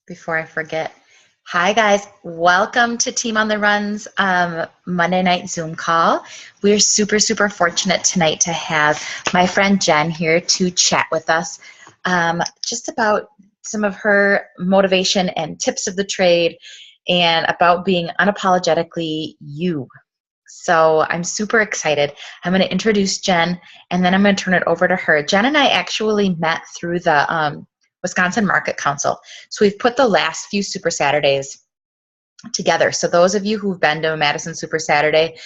before I forget. Hi, guys. Welcome to Team on the Run's Monday night Zoom call. We're super, super fortunate tonight to have my friend Jen here to chat with us just about some of her motivation and tips of the trade and about being unapologetically you. So I'm super excited. I'm going to introduce Jen, and then I'm going to turn it over to her. Jen and I actually met through the Wisconsin Market Council. So we've put the last few Super Saturdays together. So those of you who've been to a Madison Super Saturday,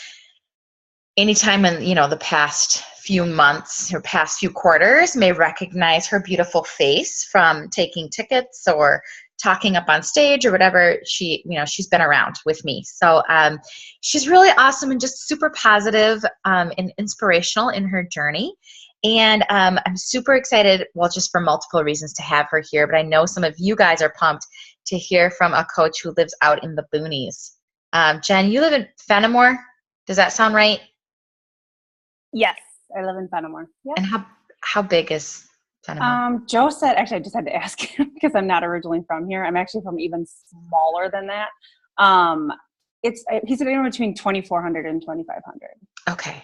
anytime in the past few months or past few quarters may recognize her beautiful face from taking tickets or talking up on stage or whatever. She's been around with me. So she's really awesome and just super positive and inspirational in her journey. And I'm super excited, well, just for multiple reasons to have her here, but I know some of you guys are pumped to hear from a coach who lives out in the boonies. Jen, you live in Fenimore. Does that sound right? Yes, I live in Fenimore. Yep. And how big is Fenimore? Joe said, actually, I just had to ask him because I'm not originally from here. I'm actually from even smaller than that. He said anywhere between 2,400 and 2,500. Okay.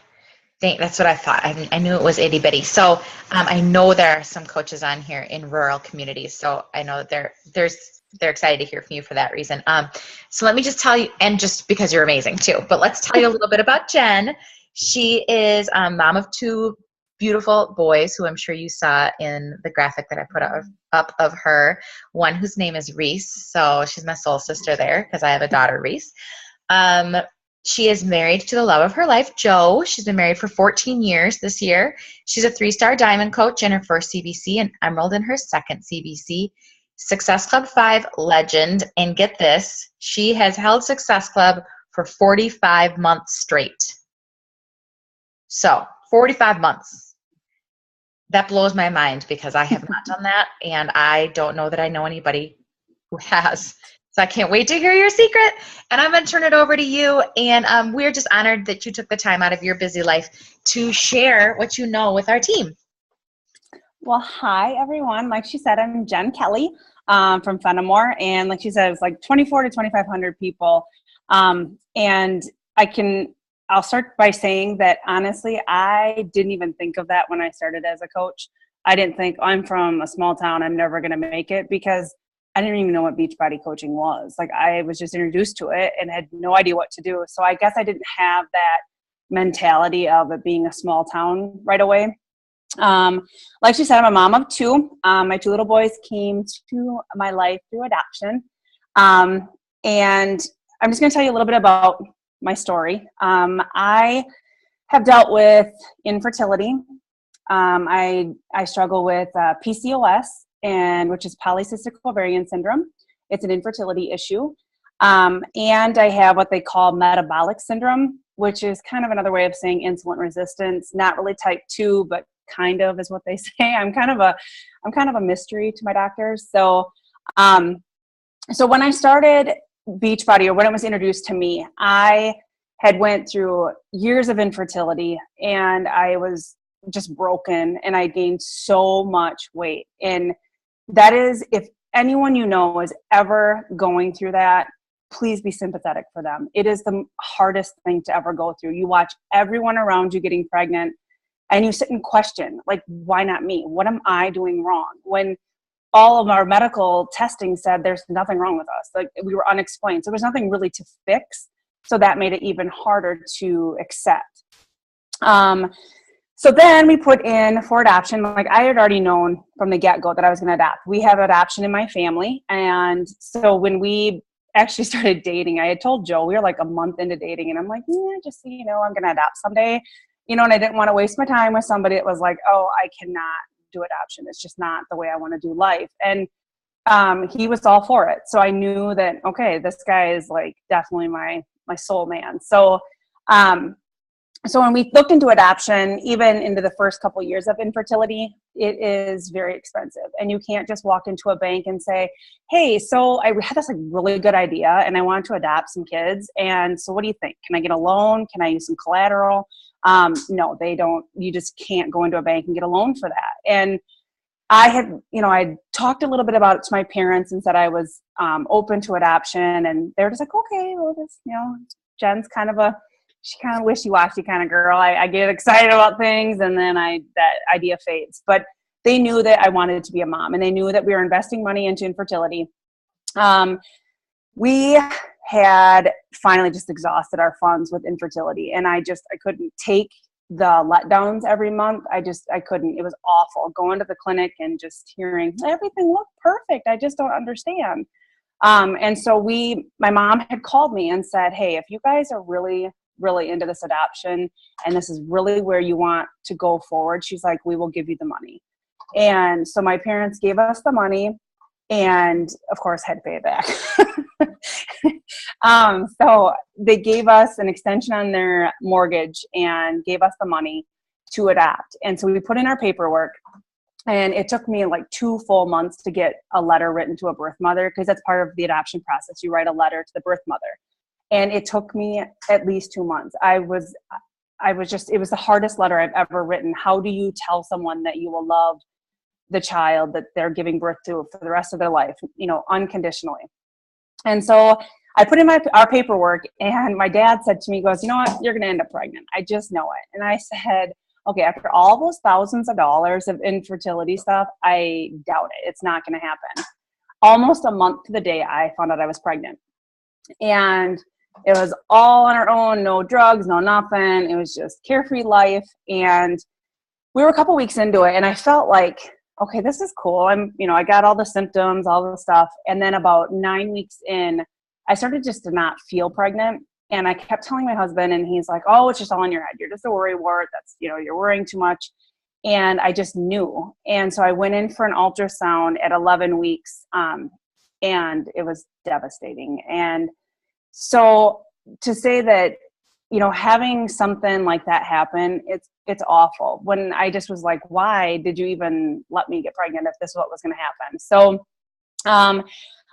That's what I thought. I knew it was itty bitty. So I know there are some coaches on here in rural communities. So I know they're excited to hear from you for that reason. So let me just tell you, and just because you're amazing too, but let's tell you a little bit about Jen. She is a mom of two beautiful boys who I'm sure you saw in the graphic that I put up of her. One whose name is Reese. So she's my soul sister there because I have a daughter, Reese. She is married to the love of her life, Joe. She's been married for 14 years this year. She's a 3-star diamond coach in her first CBC and emerald in her second CBC. Success Club 5 legend. And get this, she has held Success Club for 45 months straight. So 45 months. That blows my mind because I have not done that. And I don't know that I know anybody who has. So I can't wait to hear your secret. And I'm going to turn it over to you. And we're just honored that you took the time out of your busy life to share what you know with our team. Well, hi, everyone. Like she said, I'm Jen Kelley from Fenimore. And like she said, it's like 24 to 2,500 people. And I'll start by saying that, honestly, I didn't even think of that when I started as a coach. I didn't think, I'm from a small town, I'm never going to make it, because I didn't even know what Beachbody coaching was. Like, I was just introduced to it and had no idea what to do. So I guess I didn't have that mentality of it being a small town right away. Like she said, I'm a mom of two. My two little boys came to my life through adoption. And I'm just going to tell you a little bit about my story. I have dealt with infertility. I struggle with PCOS, which is polycystic ovarian syndrome. It's an infertility issue. And I have what they call metabolic syndrome, which is kind of another way of saying insulin resistance. Not really type 2, but kind of is what they say. I'm kind of a mystery to my doctors. So when I started Beachbody, or when it was introduced to me, I had went through years of infertility, and I was just broken, and I gained so much weight. And that is, if anyone you know is ever going through that, please be sympathetic for them. It is the hardest thing to ever go through. You watch everyone around you getting pregnant, and you sit and question, like, why not me? What am I doing wrong? When all of our medical testing said there's nothing wrong with us. Like, we were unexplained. So there was nothing really to fix. So that made it even harder to accept. So then we put in for adoption. Like, I had already known from the get-go that I was going to adopt. We have adoption in my family. And so when we actually started dating, I had told Joe, we were like a month into dating, and I'm like, just so you know, I'm going to adopt someday. And I didn't want to waste my time with somebody that was like, oh, I cannot do adoption. It's just not the way I want to do life. And he was all for it. So I knew that, okay, this guy is like definitely my soul man. So when we looked into adoption, even into the first couple of years of infertility, it is very expensive. And you can't just walk into a bank and say, hey, so I had this like really good idea and I wanted to adopt some kids. And so what do you think? Can I get a loan? Can I use some collateral? No, they don't. You just can't go into a bank and get a loan for that. And I had, I talked a little bit about it to my parents and said I was open to adoption, and they're just like, okay, well, this, Jen's she kind of wishy-washy kind of girl. I get excited about things, and then that idea fades. But they knew that I wanted to be a mom, and they knew that we were investing money into infertility. We had finally just exhausted our funds with infertility, and I couldn't take the letdowns every month. I couldn't. It was awful going to the clinic and just hearing everything looked perfect. I just don't understand. And so my mom had called me and said, hey, if you guys are really, really into this adoption and this is really where you want to go forward, she's like, we will give you the money. And so my parents gave us the money, and of course had to pay it back. So they gave us an extension on their mortgage and gave us the money to adopt. And so we put in our paperwork, and it took me like 2 full months to get a letter written to a birth mother, because that's part of the adoption process. You write a letter to the birth mother. And it took me at least 2 months. it was the hardest letter I've ever written. How do you tell someone that you will love the child that they're giving birth to for the rest of their life, unconditionally? And so I put in our paperwork, and my dad said to me, he goes, you know what, you're going to end up pregnant. I just know it. And I said, okay, after all those thousands of dollars of infertility stuff, I doubt it. It's not going to happen. Almost a month to the day, I found out I was pregnant. And it was all on our own, no drugs, no nothing. It was just carefree life. And we were a couple weeks into it, and I felt like, okay, this is cool. I got all the symptoms, all the stuff. And then about 9 weeks in, I started just to not feel pregnant. And I kept telling my husband, and he's like, oh, it's just all in your head. You're just a worrywart. That's, you're worrying too much. And I just knew. And so I went in for an ultrasound at 11 weeks. And it was devastating. And so to say that, having something like that happen, it's awful. When I just was like, why did you even let me get pregnant if this is what was going to happen? So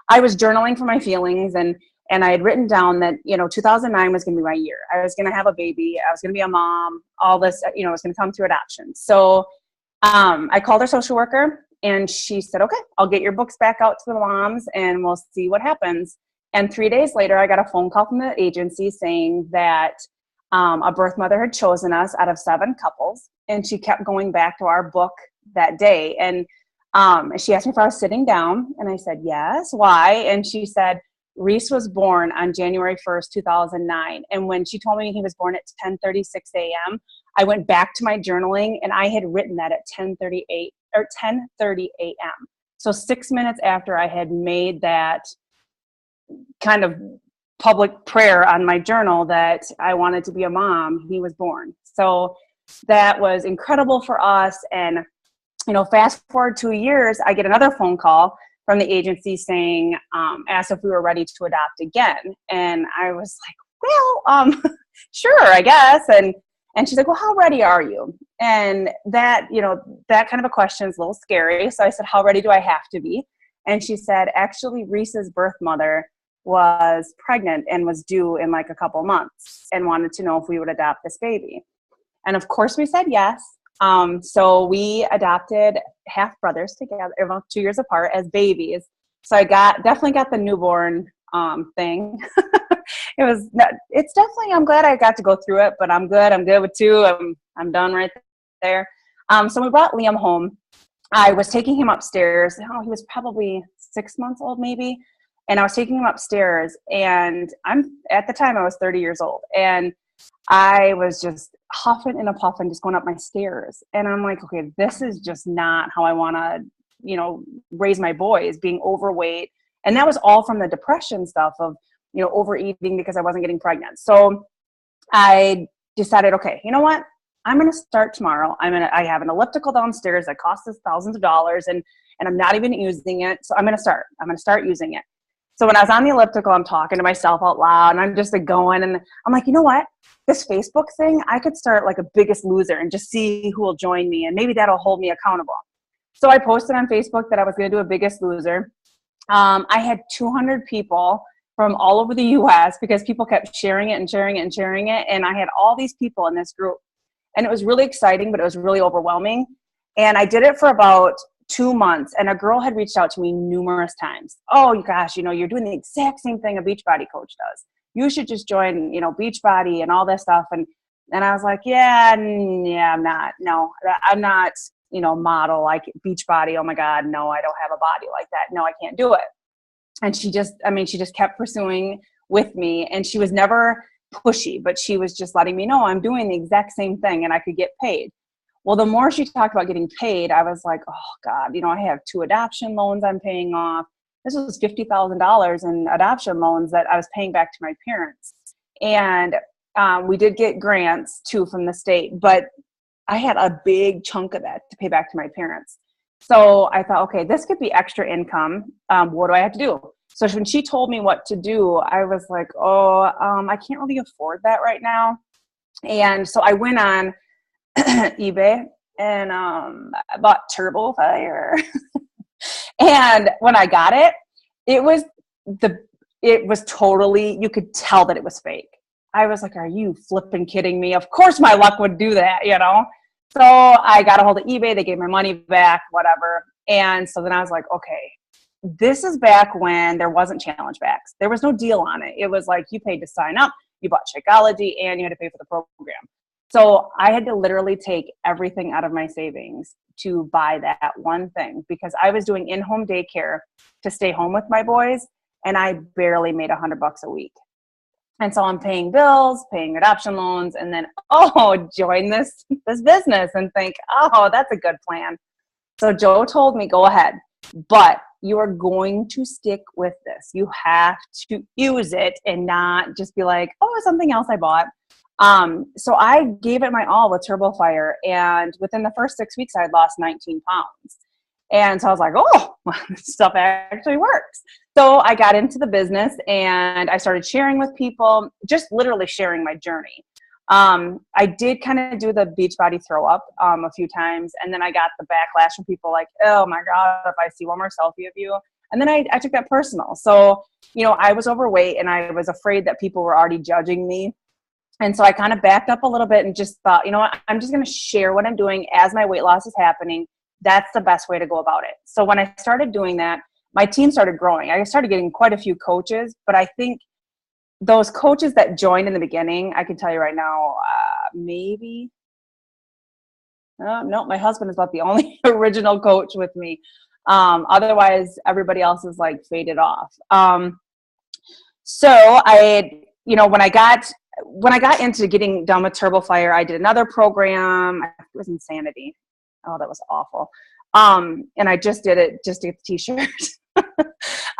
I was journaling for my feelings, and I had written down that, 2009 was going to be my year. I was going to have a baby. I was going to be a mom. All this, it was going to come through adoption. So I called our social worker, and she said, okay, I'll get your books back out to the moms, and we'll see what happens. And 3 days later, I got a phone call from the agency saying that a birth mother had chosen us out of 7 couples. And she kept going back to our book that day. And she asked me if I was sitting down. And I said, yes. Why? And she said, Reese was born on January 1st, 2009. And when she told me he was born at 10:36 a.m., I went back to my journaling, and I had written that at 10:30 a.m. So 6 minutes after I had made that kind of public prayer on my journal that I wanted to be a mom, he was born. So that was incredible for us. And, fast forward 2 years, I get another phone call from the agency saying, asked if we were ready to adopt again. And I was like, well, sure, I guess. And she's like, well, how ready are you? And that, that kind of a question is a little scary. So I said, how ready do I have to be? And she said, actually, Reese's birth mother was pregnant and was due in like a couple months and wanted to know if we would adopt this baby. And of course we said yes. So we adopted half brothers together, about 2 years apart, as babies. So I definitely got the newborn thing. It's definitely, I'm glad I got to go through it, but I'm good with 2. I'm done right there. So we brought Liam home. I was taking him upstairs. He was probably 6 months old, maybe. And I was taking him upstairs, and at the time I was 30 years old, and I was just huffing and a puffing, just going up my stairs. And I'm like, okay, this is just not how I want to, raise my boys, being overweight. And that was all from the depression stuff of, overeating because I wasn't getting pregnant. So I decided, okay, you know what? I'm going to start tomorrow. I have an elliptical downstairs that costs us thousands of dollars, and I'm not even using it. So I'm going to start using it. So when I was on the elliptical, I'm talking to myself out loud, and I'm just going, and I'm like, you know what? This Facebook thing, I could start like a Biggest Loser and just see who will join me, and maybe that'll hold me accountable. So I posted on Facebook that I was going to do a Biggest Loser. I had 200 people from all over the U.S. because people kept sharing it and sharing it and sharing it. And I had all these people in this group. And it was really exciting, but it was really overwhelming. And I did it for about 2 months, and a girl had reached out to me numerous times. Oh gosh, you're doing the exact same thing a Beachbody coach does. You should just join, Beachbody and all this stuff. And I was like, yeah, I'm not. No, I'm not, model like Beachbody. Oh my God, no, I don't have a body like that. No, I can't do it. And she just kept pursuing with me, and she was never pushy, but she was just letting me know I'm doing the exact same thing and I could get paid. Well, the more she talked about getting paid, I was like, oh God, I have 2 adoption loans I'm paying off. This was $50,000 in adoption loans that I was paying back to my parents. And we did get grants too from the state, but I had a big chunk of that to pay back to my parents. So I thought, okay, this could be extra income. What do I have to do? So when she told me what to do, I was like, I can't really afford that right now. And so I went on eBay and I bought Turbo Fire. And when I got it, it was totally, you could tell that it was fake. I was like, are you flipping kidding me? Of course my luck would do that, So I got a hold of eBay. They gave my money back, whatever. And so then I was like, okay, this is back when there wasn't challenge backs. There was no deal on it. It was like you paid to sign up, you bought Shakeology, and you had to pay for the program. So I had to literally take everything out of my savings to buy that one thing, because I was doing in-home daycare to stay home with my boys, and I barely made $100 a week. And so I'm paying bills, paying adoption loans, and then, join this business and think, that's a good plan. So Joe told me, go ahead, but you are going to stick with this. You have to use it and not just be like, something else I bought. So I gave it my all with Turbo Fire, and within the first 6 weeks, I had lost 19 pounds. And so I was like, this stuff actually works. So I got into the business and I started sharing with people, just literally sharing my journey. I did kind of do the Beachbody throw up a few times, and then I got the backlash from people like, oh my God, if I see one more selfie of you. And then I took that personal. So, I was overweight and I was afraid that people were already judging me. And so I kind of backed up a little bit and just thought, what, I'm just going to share what I'm doing as my weight loss is happening. That's the best way to go about it. So when I started doing that, my team started growing. I started getting quite a few coaches, but I think those coaches that joined in the beginning, I can tell you right now, no, my husband is about the only original coach with me. Otherwise, everybody else is like faded off. So when I got into getting done with Turbo Fire, I did another program. It was Insanity. Oh, that was awful. And I just did it just to get the t-shirt.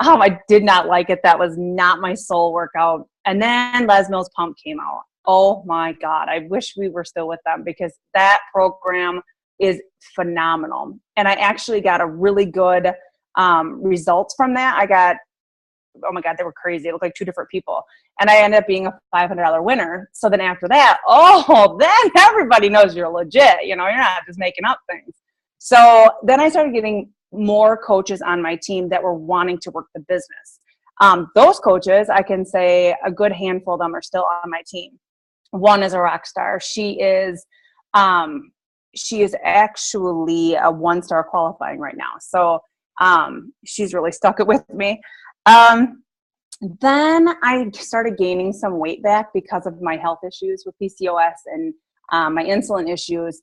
I did not like it. That was not my soul workout. And then Les Mills Pump came out. Oh my God. I wish we were still with them, because that program is phenomenal. And I actually got a really good results from that. Oh my God, they were crazy. It looked like 2 different people. And I ended up being a $500 winner. So then after that, then everybody knows you're legit. You're not just making up things. So then I started getting more coaches on my team that were wanting to work the business. Those coaches, I can say a good handful of them are still on my team. One is a rock star. She is actually a 1-star qualifying right now. So she's really stuck it with me. Then I started gaining some weight back because of my health issues with PCOS and my insulin issues,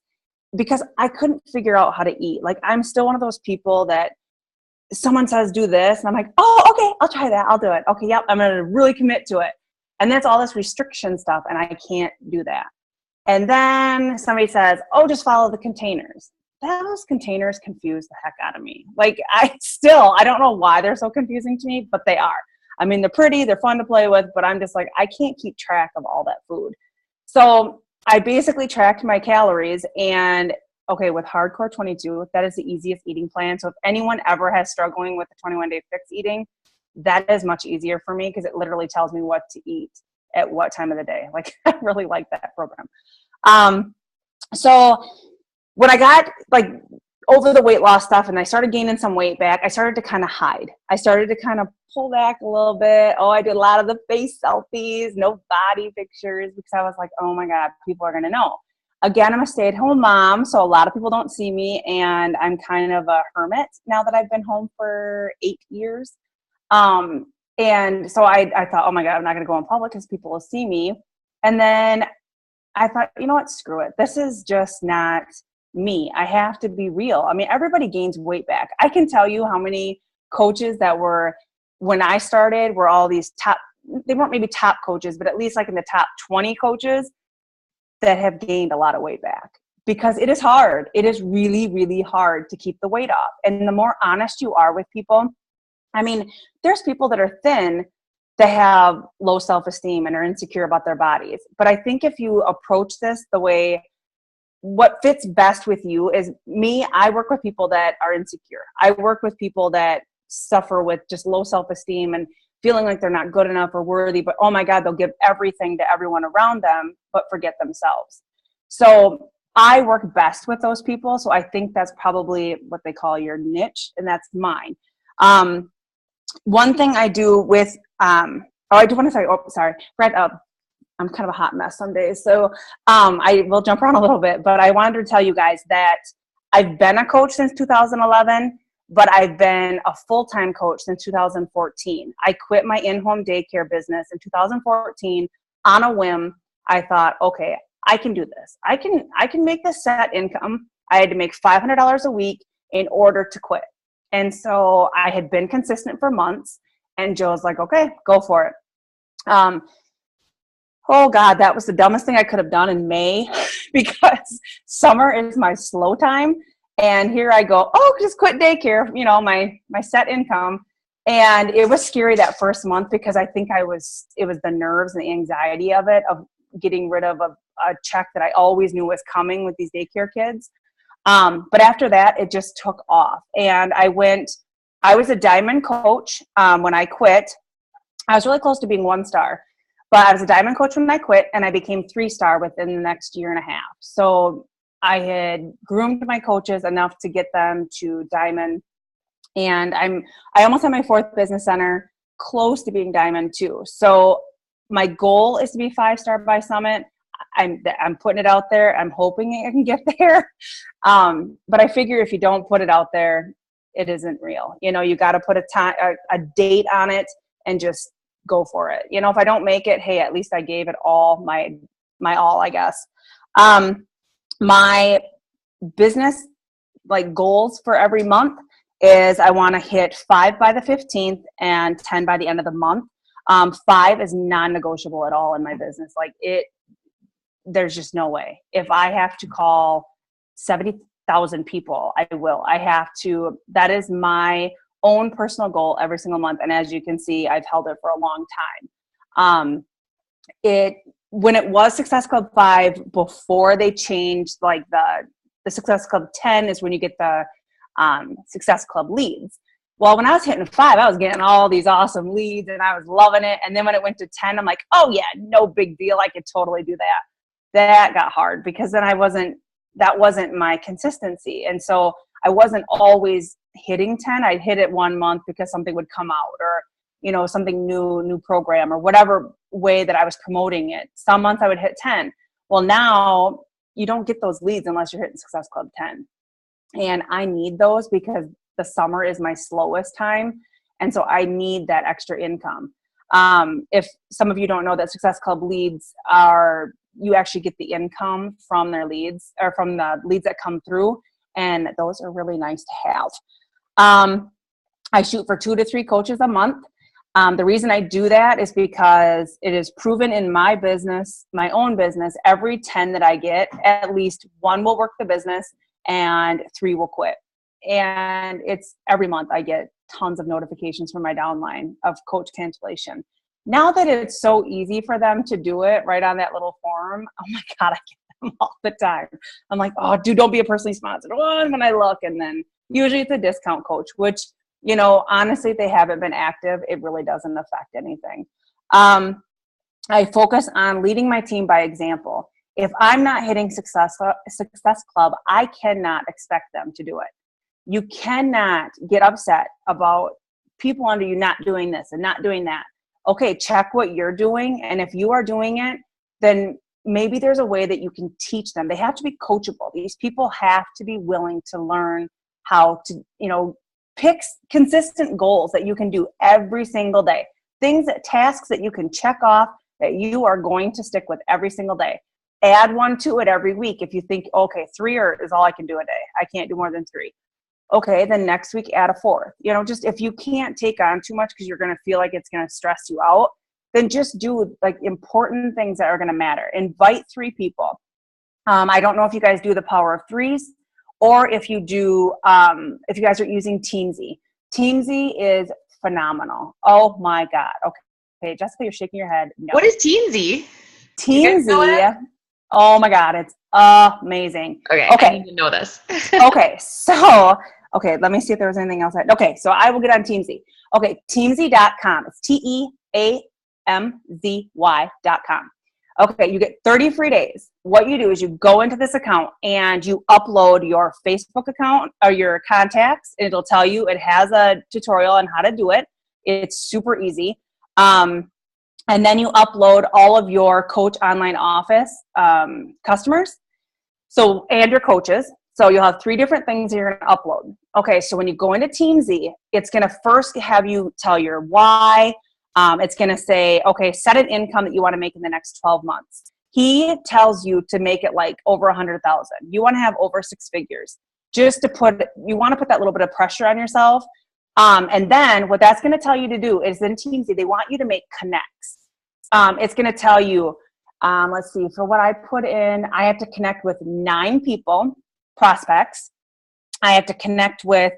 because I couldn't figure out how to eat. Like, I'm still one of those people that someone says, do this. And I'm like, okay, I'll try that. I'll do it. Okay. Yep. I'm going to really commit to it. And that's all this restriction stuff. And I can't do that. And then somebody says, just follow the containers. Those containers confuse the heck out of me. Like, I don't know why they're so confusing to me, but they are. I mean, they're pretty, they're fun to play with, but I'm just like, I can't keep track of all that food. So I basically tracked my calories, and with Hardcore 22, that is the easiest eating plan. So if anyone ever has struggling with the 21-day fix eating, that is much easier for me, because it literally tells me what to eat at what time of the day. Like, I really like that program. So when I got over the weight loss stuff and I started gaining some weight back, I started to kind of hide. I started to kind of pull back a little bit. I did a lot of the face selfies, no body pictures, because I was like, oh my God, people are going to know. Again, I'm a stay-at-home mom, so a lot of people don't see me, and I'm kind of a hermit now that I've been home for 8 years. And so I thought, oh my God, I'm not going to go in public because people will see me. And then I thought, you know what, screw it. This is just not me. I have to be real. I mean, everybody gains weight back. I can tell you how many coaches that were, when I started, were all these top, they weren't maybe top coaches, but at least like in the top 20 coaches that have gained a lot of weight back, because it is hard. It is really, really hard to keep the weight off. And the more honest you are with people, I mean, there's people that are thin that have low self-esteem and are insecure about their bodies. But I think if you approach this the way, what fits best with you is me. I work with people that are insecure. I work with people that suffer with just low self-esteem and feeling like they're not good enough or worthy, but oh my God, they'll give everything to everyone around them, but forget themselves. So I work best with those people. So I think that's probably what they call your niche, and that's mine. One thing I do with, I do want to say, sorry, Brett, I'm kind of a hot mess some days. So I will jump around a little bit, but I wanted to tell you guys that I've been a coach since 2011, but I've been a full-time coach since 2014. I quit my in-home daycare business in 2014 on a whim. I thought, okay, I can do this. I can make this set income. I had to make $500 a week in order to quit. And so I had been consistent for months, and Joe's like, okay, go for it. Oh God, that was the dumbest thing I could have done in May because summer is my slow time. And here I go, oh, just quit daycare, you know, my set income. And it was scary that first month because I think it was the nerves and the anxiety of it, of getting rid of a check that I always knew was coming with these daycare kids. But after that, it just took off. And I was a diamond coach when I quit. I was really close to being 1-star, but I was a diamond coach when I quit, and I became 3-star within the next year and a half. So I had groomed my coaches enough to get them to diamond. And I almost have my 4th business center, close to being diamond too. So my goal is to be 5-star by Summit. I'm putting it out there. I'm hoping I can get there. But I figure if you don't put it out there, it isn't real. You know, you got to put a date on it and just go for it. You know, if I don't make it, hey, at least I gave it all my all, I guess. My business like goals for every month is I want to hit 5 by the 15th and 10 by the end of the month. 5 is non-negotiable at all in my business. Like there's just no way. If I have to call 70,000 people, I will. That is my own personal goal every single month. And as you can see, I've held it for a long time. When it was Success Club 5, before they changed, like the Success Club 10 is when you get the Success Club leads. Well, when I was hitting 5, I was getting all these awesome leads and I was loving it. And then when it went to 10, I'm like, oh yeah, no big deal. I could totally do that. That got hard because then that wasn't my consistency. And so I wasn't always hitting 10. I'd hit it one month because something would come out, or, you know, something new program, or whatever way that I was promoting it. Some months I would hit 10. Well, now you don't get those leads unless you're hitting Success Club 10. And I need those because the summer is my slowest time. And so I need that extra income. If some of you don't know that Success Club leads you actually get the income from their leads, or from the leads that come through. And those are really nice to have. I shoot for 2 to 3 coaches a month. The reason I do that is because it is proven in my business, my own business, every 10 that I get, at least 1 will work the business and 3 will quit. And it's every month I get tons of notifications from my downline of coach cancellation. Now that it's so easy for them to do it right on that little form, oh my God, I get them all the time. I'm like, oh, dude, don't be a personally sponsored one when I look. And then usually it's a discount coach, which, you know, honestly, if they haven't been active, it really doesn't affect anything. I focus on leading my team by example. If I'm not hitting Success Club, I cannot expect them to do it. You cannot get upset about people under you not doing this and not doing that. Okay, check what you're doing. And if you are doing it, then maybe there's a way that you can teach them. They have to be coachable. These people have to be willing to learn how to, pick consistent goals that you can do every single day. Tasks that you can check off that you are going to stick with every single day. Add one to it every week. If you think, okay, 3 is all I can do a day. I can't do more than 3. Okay, then next week add a 4th. Just if you can't take on too much because you're going to feel like it's going to stress you out, then just do like important things that are going to matter. Invite 3 people. I don't know if you guys do the power of 3s or if you do, if you guys are using Teamsy. Teamsy is phenomenal. Oh my God. Okay, Jessica, you're shaking your head. No. What is Teamsy? Teamsy. Oh my God, it's amazing. Okay, I need to know this. Okay, so, let me see if there was anything else. Okay, so I will get on Teamsy. Okay, Teamsy.com. It's TEAMZY.com. Okay, you get 30 free days. What you do is you go into this account and you upload your Facebook account or your contacts. And it'll tell you, it has a tutorial on how to do it. It's super easy. And then you upload all of your Coach Online Office customers, and your coaches. So you'll have 3 different things that you're going to upload. Okay, so when you go into Teamsy, it's going to first have you tell your why. It's going to say, okay, set an income that you want to make in the next 12 months. He tells you to make it like over 100,000. You want to have over 6 figures. You want to put that little bit of pressure on yourself. And then what that's going to tell you to do is in Teamsy, they want you to make connects. It's going to tell you, let's see, for what I put in, I have to connect with 9 people, prospects. I have to connect with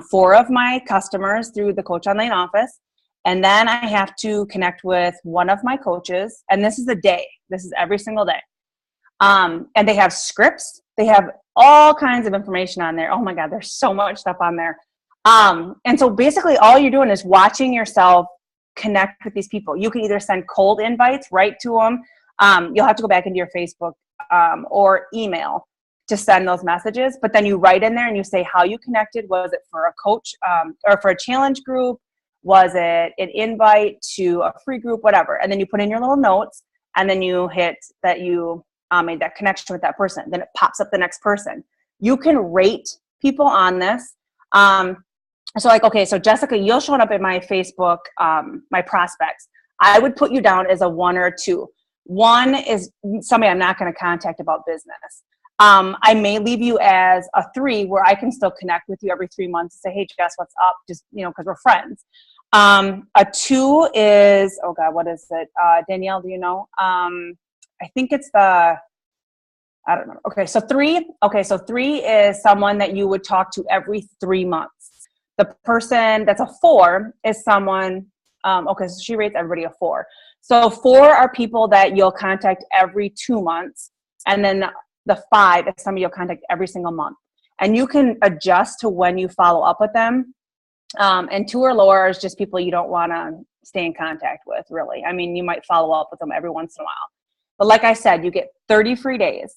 4 of my customers through the Coach Online Office. And then I have to connect with 1 of my coaches. And this is a day. This is every single day. And they have scripts. They have all kinds of information on there. Oh my God, there's so much stuff on there. And so basically all you're doing is watching yourself connect with these people. You can either send cold invites right to them. You'll have to go back into your Facebook or email to send those messages. But then you write in there and you say how you connected. Was it for a coach or for a challenge group? Was it an invite to a free group, whatever? And then you put in your little notes and then you hit that you made that connection with that person. Then it pops up the next person. You can rate people on this. So Jessica, you're showing up in my Facebook, my prospects. I would put you down as a 1 or a 2. 1 is somebody I'm not going to contact about business. I may leave you as a 3 where I can still connect with you every 3 months and say, hey, Jess, what's up? Just, because we're friends. A 2 is, oh God, what is it? Danielle, do you know? I think it's I don't know. Okay, so 3. Okay, so 3 is someone that you would talk to every 3 months. The person that's a 4 is someone, so she rates everybody a 4. So 4 are people that you'll contact every 2 months. And then the 5 is somebody you'll contact every single month. And you can adjust to when you follow up with them. And 2 or lower is just people you don't want to stay in contact with, really. I mean, you might follow up with them every once in a while. But like I said, you get 30 free days.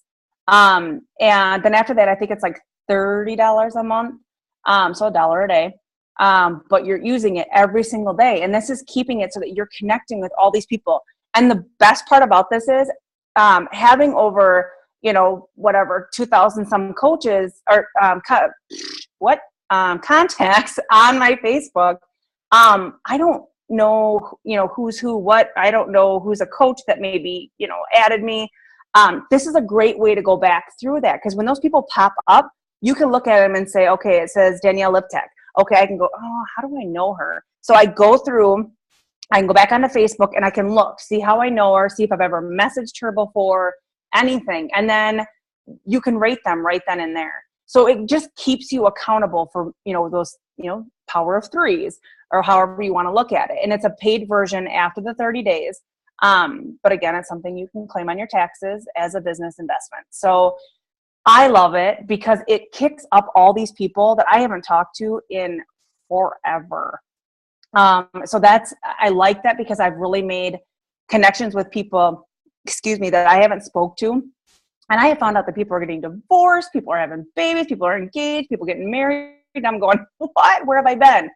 And then after that, I think it's like $30 a month. So $1 a day. But you're using it every single day. And this is keeping it so that you're connecting with all these people. And the best part about this is having over, 2,000 some coaches or contacts on my Facebook. I don't know, who's who, what. I don't know who's a coach that maybe, added me. This is a great way to go back through that, because when those people pop up, you can look at them and say, okay, it says Danielle Liptek. Okay, I can go, oh, how do I know her? So I can go back onto Facebook and I can look, see how I know her, see if I've ever messaged her before, anything. And then you can rate them right then and there. So it just keeps you accountable for, those, power of 3s or however you want to look at it. And it's a paid version after the 30 days. But again, it's something you can claim on your taxes as a business investment. So I love it because it kicks up all these people that I haven't talked to in forever. So I like that because I've really made connections with people, that I haven't spoke to. And I have found out that people are getting divorced, people are having babies, people are engaged, people getting married. I'm going, what? Where have I been?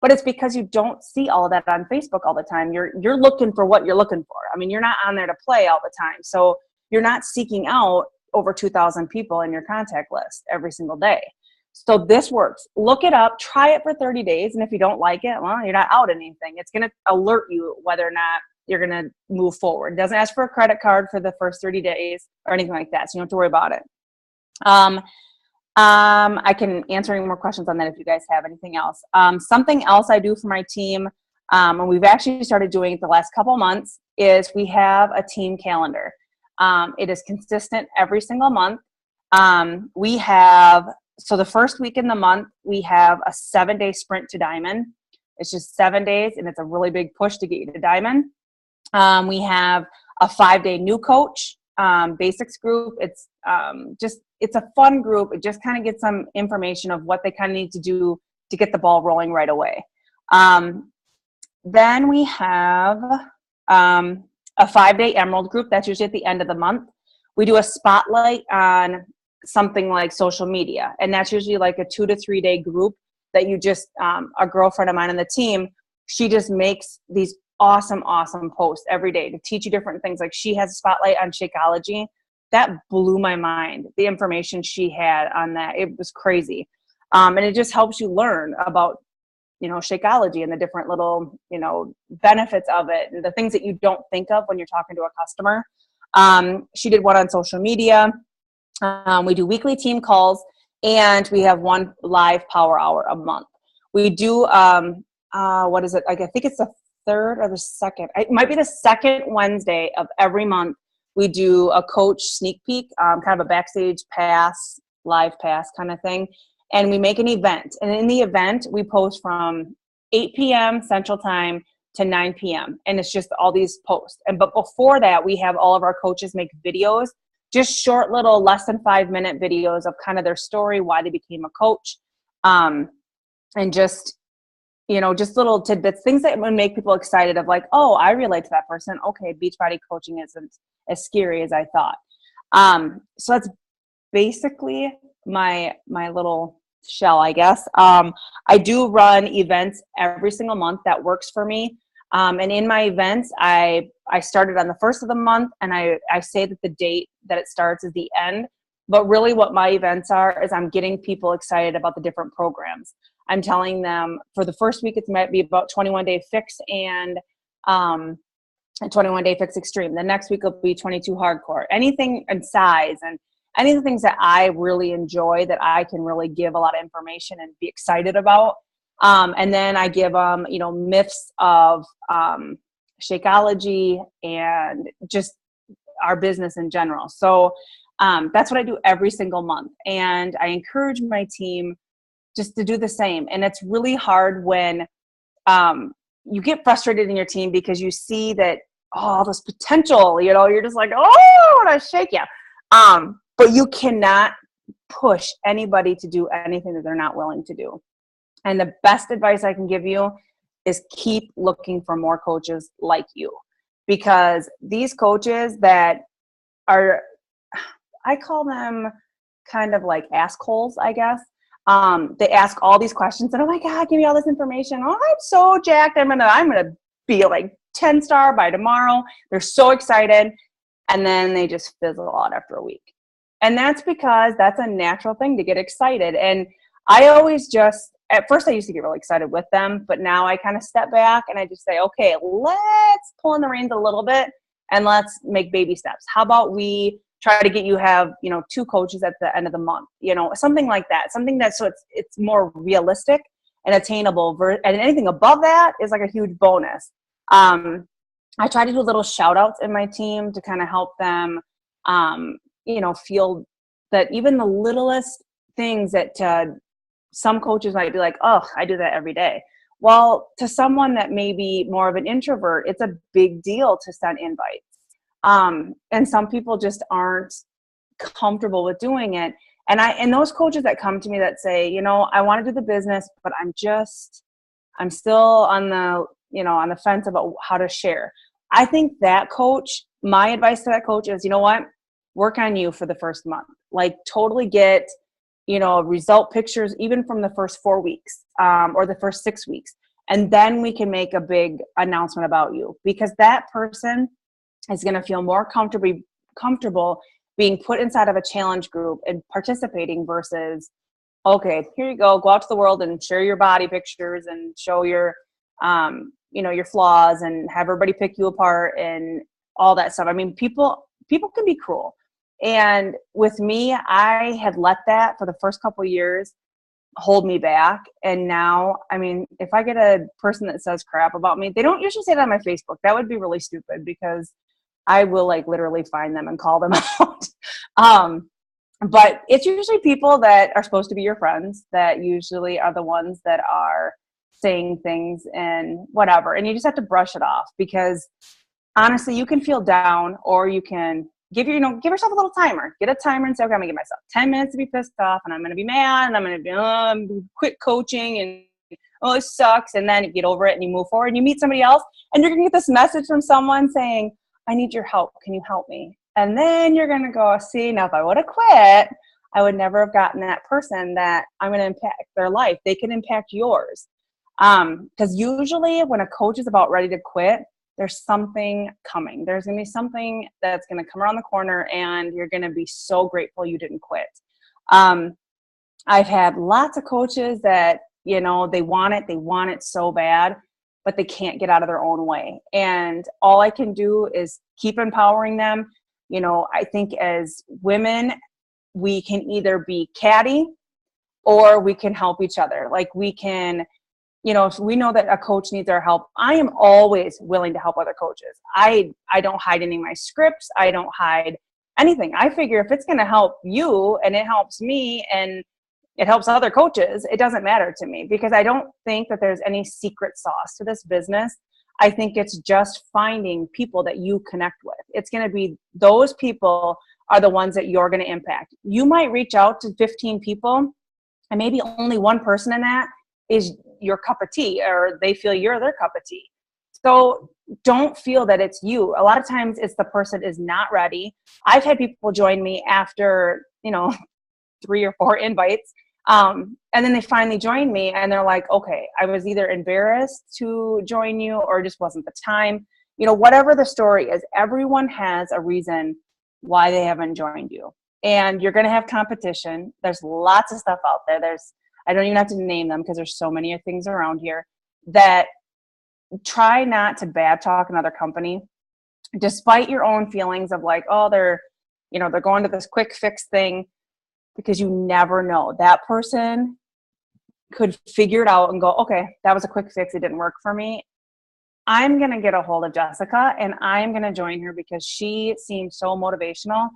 But it's because you don't see all of that on Facebook all the time. You're looking for what you're looking for. I mean, you're not on there to play all the time. So you're not seeking out over 2,000 people in your contact list every single day. So this works. Look it up, try it for 30 days. And if you don't like it, well, you're not out anything. It's going to alert you whether or not you're going to move forward. It doesn't ask for a credit card for the first 30 days or anything like that. So you don't have to worry about it. I can answer any more questions on that if you guys have anything else. Something else I do for my team, and we've actually started doing it the last couple months, is we have a team calendar. It is consistent every single month. So the first week in the month, we have a 7-day sprint to diamond. It's just 7 days, and it's a really big push to get you to diamond. We have a 5-day new coach basics group. It's a fun group. It just kind of gets some information of what they kind of need to do to get the ball rolling right away. Then we have a 5-day emerald group. That's usually at the end of the month. We do a spotlight on something like social media, and that's usually like a 2 to 3 day group that you just, a girlfriend of mine on the team, she just makes these awesome posts every day to teach you different things. Like she has a spotlight on Shakeology. That blew my mind, the information she had on that. It was crazy. And it just helps you learn about, Shakeology and the different little, benefits of it and the things that you don't think of when you're talking to a customer. She did one on social media. We do weekly team calls, and we have one live power hour a month. We do, what is it? I think it's the third or the second. It might be the second Wednesday of every month. We do a coach sneak peek, kind of a backstage pass, live pass kind of thing. And we make an event. And in the event, we post from 8 p.m. Central Time to 9 p.m. And it's just all these posts. But before that, we have all of our coaches make videos, just short little less than 5-minute videos of kind of their story, why they became a coach. And just little tidbits, things that would make people excited of like, oh, I relate to that person. Okay, Beachbody coaching isn't as scary as I thought. So that's basically my little shell, I guess. I do run events every single month. That works for me. And in my events, I started on the first of the month, and I say that the date that it starts is the end. But really what my events are is I'm getting people excited about the different programs. I'm telling them for the first week, it might be about 21 Day Fix and 21 Day Fix Extreme. The next week will be 22 Hardcore. Anything in size and any of the things that I really enjoy that I can really give a lot of information and be excited about. And then I give them, myths of Shakeology and just our business in general. So that's what I do every single month. And I encourage my team just to do the same. And it's really hard when you get frustrated in your team because you see that, oh, this potential, you're just like, oh, I want to shake you. But you cannot push anybody to do anything that they're not willing to do. And the best advice I can give you is keep looking for more coaches like you, because these coaches that are, I call them kind of like assholes, I guess. They ask all these questions and, oh my God, give me all this information. Oh, I'm so jacked. I'm gonna be like 10-star by tomorrow. They're so excited. And then they just fizzle out after a week. And that's because that's a natural thing to get excited. And I always at first I used to get really excited with them, but now I kind of step back and I just say, okay, let's pull in the reins a little bit and let's make baby steps. How about we try to get you have, 2 coaches at the end of the month, something like that, something that, so it's more realistic and attainable. And anything above that is like a huge bonus. I try to do little shout outs in my team to kind of help them, feel that even the littlest things that some coaches might be like, oh, I do that every day. Well, to someone that may be more of an introvert, it's a big deal to send invites. And some people just aren't comfortable with doing it. And those coaches that come to me that say, I want to do the business, but I'm still on the fence about how to share. I think that coach, my advice to that coach is, you know what? Work on you for the first month. Like totally get, result pictures, even from the first 4 weeks, or the first 6 weeks. And then we can make a big announcement about you, because that person is going to feel more comfortable being put inside of a challenge group and participating versus, okay, here you go out to the world and share your body pictures and show your, your flaws and have everybody pick you apart and all that stuff. I mean, people can be cruel. And with me, I had let that for the first couple of years hold me back. And now, I mean, if I get a person that says crap about me, they don't usually say that on my Facebook. That would be really stupid because I will like literally find them and call them out. But it's usually people that are supposed to be your friends that usually are the ones that are saying things and whatever. And you just have to brush it off because honestly, you can feel down, or you can give yourself a little timer. Get a timer and say, okay, I'm gonna give myself 10 minutes to be pissed off, and I'm gonna be mad, and I'm gonna quit coaching, and it sucks. And then you get over it and you move forward and you meet somebody else, and you're gonna get this message from someone saying, I need your help. Can you help me? And then you're gonna go, see, now if I would have quit, I would never have gotten that person that I'm gonna impact their life. They can impact yours. Because usually when a coach is about ready to quit, there's something coming. There's going to be something that's going to come around the corner, and you're going to be so grateful you didn't quit. I've had lots of coaches that, they want it so bad, but they can't get out of their own way. And all I can do is keep empowering them. I think as women, we can either be catty or we can help each other. Like we can, if we know that a coach needs our help, I am always willing to help other coaches. I don't hide any of my scripts. I don't hide anything. I figure if it's going to help you and it helps me and it helps other coaches, it doesn't matter to me, because I don't think that there's any secret sauce to this business. I think it's just finding people that you connect with. It's going to be those people are the ones that you're going to impact. You might reach out to 15 people and maybe only one person in that is your cup of tea, or they feel you're their cup of tea. So don't feel that it's you. A lot of times it's the person is not ready. I've had people join me after, 3 or 4 invites. And then they finally join me and they're like, okay, I was either embarrassed to join you or just wasn't the time. Whatever the story is, everyone has a reason why they haven't joined you. And you're going to have competition. There's lots of stuff out there. I don't even have to name them because there's so many things around here that try not to bad talk another company, despite your own feelings of like, oh, they're going to this quick fix thing, because you never know. That person could figure it out and go, okay, that was a quick fix. It didn't work for me. I'm going to get a hold of Jessica and I'm going to join her because she seems so motivational.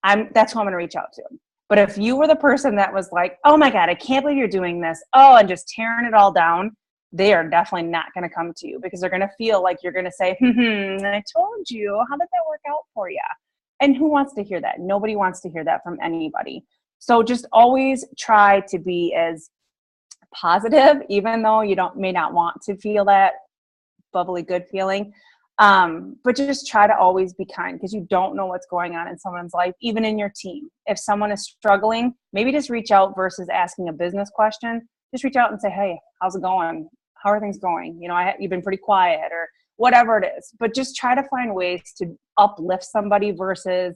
That's who I'm going to reach out to. But if you were the person that was like, oh my God, I can't believe you're doing this, and just tearing it all down, they are definitely not going to come to you, because they're going to feel like you're going to say, I told you, how did that work out for you? And who wants to hear that? Nobody wants to hear that from anybody. So just always try to be as positive, even though you may not want to feel that bubbly good feeling. But just try to always be kind, because you don't know what's going on in someone's life, even in your team. If someone is struggling, maybe just reach out versus asking a business question. Just reach out and say, hey, how's it going? How are things going? You've been pretty quiet, or whatever it is. But just try to find ways to uplift somebody versus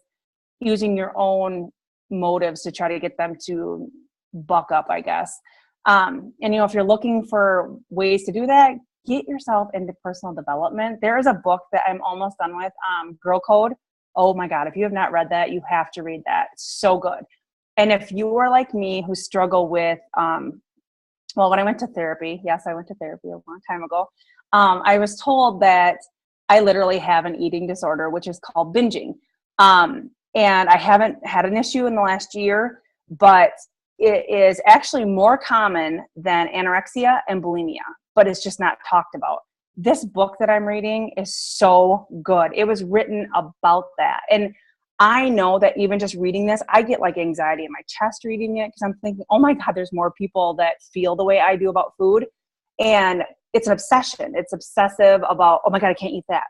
using your own motives to try to get them to buck up, I guess. And if you're looking for ways to do that, get yourself into personal development. There is a book that I'm almost done with, Girl Code. Oh my God, if you have not read that, you have to read that. It's so good. And if you are like me, who struggle with, when I went to therapy, yes, I went to therapy a long time ago, I was told that I literally have an eating disorder, which is called binging. And I haven't had an issue in the last year, but it is actually more common than anorexia and bulimia, but it's just not talked about. This book that I'm reading is so good. It was written about that. And I know that even just reading this, I get like anxiety in my chest reading it, because I'm thinking, oh my God, there's more people that feel the way I do about food. And it's an obsession. It's obsessive about, oh my God, I can't eat that.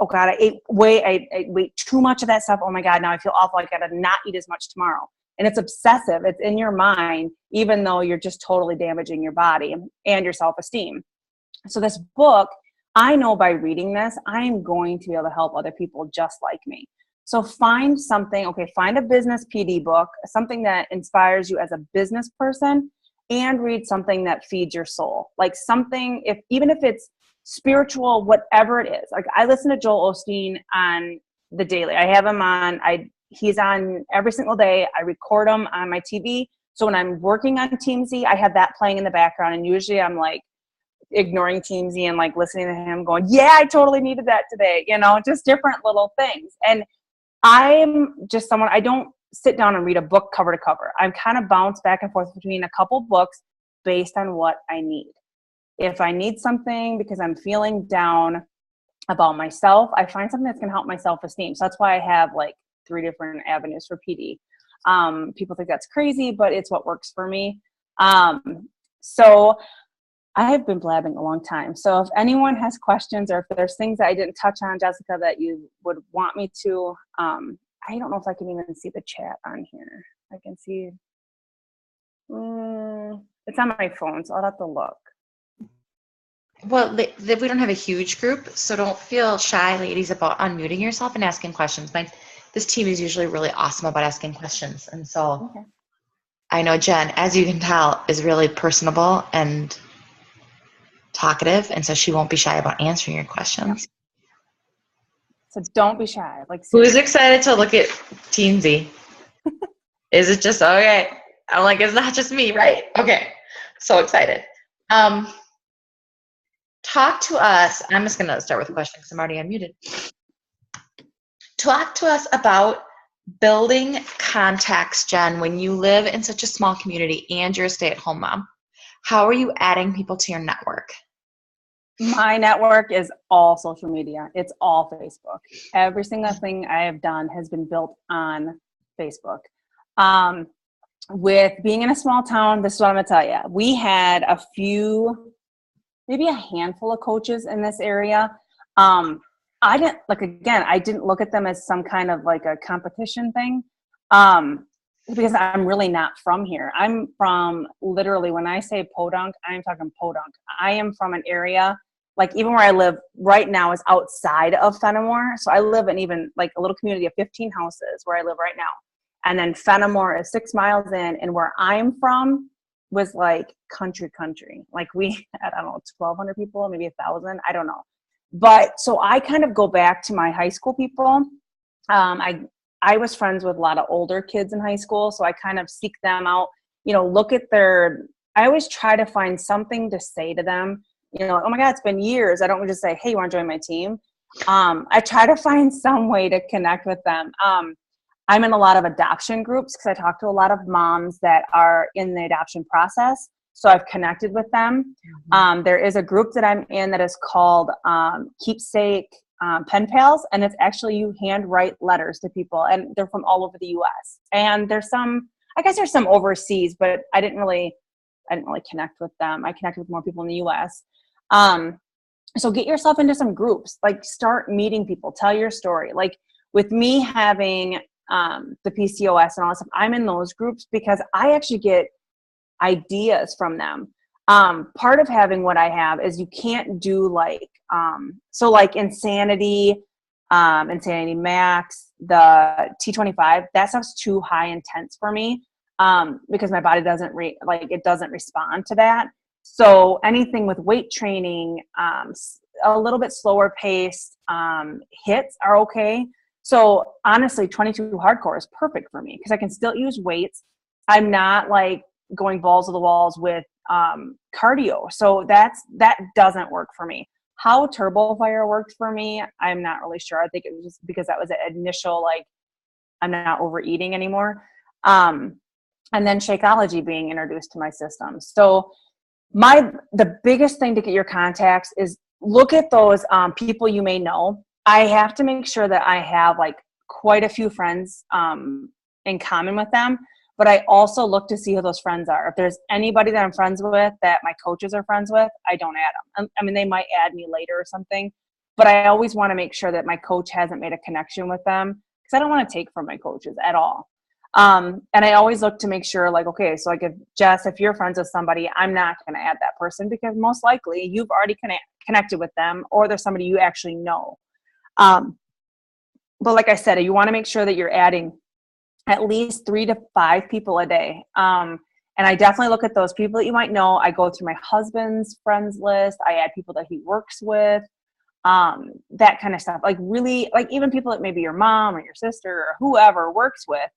Oh God, I ate way too much of that stuff. Oh my God, now I feel awful. I gotta not eat as much tomorrow. And it's obsessive. It's in your mind, even though you're just totally damaging your body and your self-esteem. So this book, I know by reading this, I'm going to be able to help other people just like me. So find something, find a business PD book, something that inspires you as a business person, and read something that feeds your soul. Like something, even if it's spiritual, whatever it is. Like I listen to Joel Osteen on the daily. I have him on, he's on every single day. I record him on my TV. So when I'm working on Teamsy, I have that playing in the background. And usually I'm like ignoring Teamsy and like listening to him going, yeah, I totally needed that today. Just different little things. And I'm just someone, I don't sit down and read a book cover to cover. I'm kind of bounce back and forth between a couple books based on what I need. If I need something because I'm feeling down about myself, I find something that's going to help my self-esteem. So that's why I have like 3 different avenues for PD. People think that's crazy, but it's what works for me. So I have been blabbing a long time. So if anyone has questions or if there's things that I didn't touch on, Jessica, that you would want me to, I don't know if I can even see the chat on here. I can see, it's on my phone, so I'll have to look. Well, we don't have a huge group, so don't feel shy, ladies, about unmuting yourself and asking questions. This team is usually really awesome about asking questions. And so I know Jen, as you can tell, is really personable and talkative, and so she won't be shy about answering your questions. So don't be shy. Like, who's excited to look at Teensy? Is it just okay? I'm like, it's not just me, right? Okay, so excited. Talk to us. I'm just going to start with a question because I'm already unmuted. Talk to us about building contacts, Jen, when you live in such a small community and you're a stay-at-home mom. How are you adding people to your network? My network is all social media. It's all Facebook. Every single thing I have done has been built on Facebook. With being in a small town, this is what I'm going to tell you. We had a few, maybe a handful of coaches in this area. I didn't look at them as some kind of like a competition thing. Because I'm really not from here. I'm from, literally, when I say podunk, I'm talking podunk. I am from an area, like even where I live right now is outside of Fenimore. So I live in even like a little community of 15 houses where I live right now. And then Fenimore is 6 miles in, and where I'm from was like country. Like we had, I don't know, 1,200 people, maybe 1,000, I don't know. But so I kind of go back to my high school people. I was friends with a lot of older kids in high school, so I kind of seek them out, look at I always try to find something to say to them, oh my God, it's been years. I don't just say, hey, you want to join my team? I try to find some way to connect with them. I'm in a lot of adoption groups because I talk to a lot of moms that are in the adoption process. So I've connected with them. There is a group that I'm in that is called Keepsake Pen Pals, and it's actually you handwrite letters to people, and they're from all over the U.S. And there's some overseas, but I didn't really connect with them. I connected with more people in the U.S. So get yourself into some groups, like start meeting people, tell your story. Like with me having the PCOS and all that stuff, I'm in those groups because I actually get ideas from them. Part of having what I have is you can't do like Insanity, Insanity Max, the T25, that stuff's too high intense for me because my body doesn't respond to that. So anything with weight training, a little bit slower paced hits are okay. So honestly, 22 hardcore is perfect for me because I can still use weights. I'm not like going balls to the walls with cardio. So that doesn't work for me. How Turbo Fire worked for me, I'm not really sure. I think it was just because that was an initial, like, I'm not overeating anymore. And then Shakeology being introduced to my system. So the biggest thing to get your contacts is look at those people you may know. I have to make sure that I have like quite a few friends in common with them. But I also look to see who those friends are. If there's anybody that I'm friends with that my coaches are friends with, I don't add them. I mean, they might add me later or something, but I always want to make sure that my coach hasn't made a connection with them because I don't want to take from my coaches at all. And I always look to make sure, like, okay, so like if you're friends with somebody, I'm not going to add that person because most likely you've already connected with them or there's somebody you actually know. but like I said, you want to make sure that you're adding at least 3 to 5 people a day. And I definitely look at those people that you might know. I go through my husband's friends list. I add people that he works with, that kind of stuff. Like really, like even people that maybe your mom or your sister or whoever works with,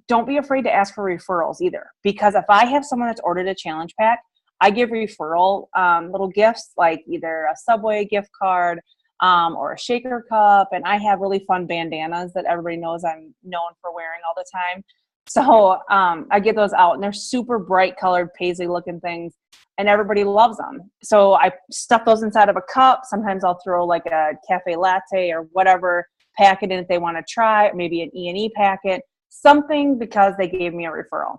don't be afraid to ask for referrals either. Because if I have someone that's ordered a challenge pack, I give referral little gifts, like either a Subway gift card, or a shaker cup. And I have really fun bandanas that everybody knows I'm known for wearing all the time. So I get those out, and they're super bright colored paisley looking things, and everybody loves them. So I stuff those inside of a cup. Sometimes I'll throw like a cafe latte or whatever packet in if they want to try, maybe an E&E packet, something, because they gave me a referral.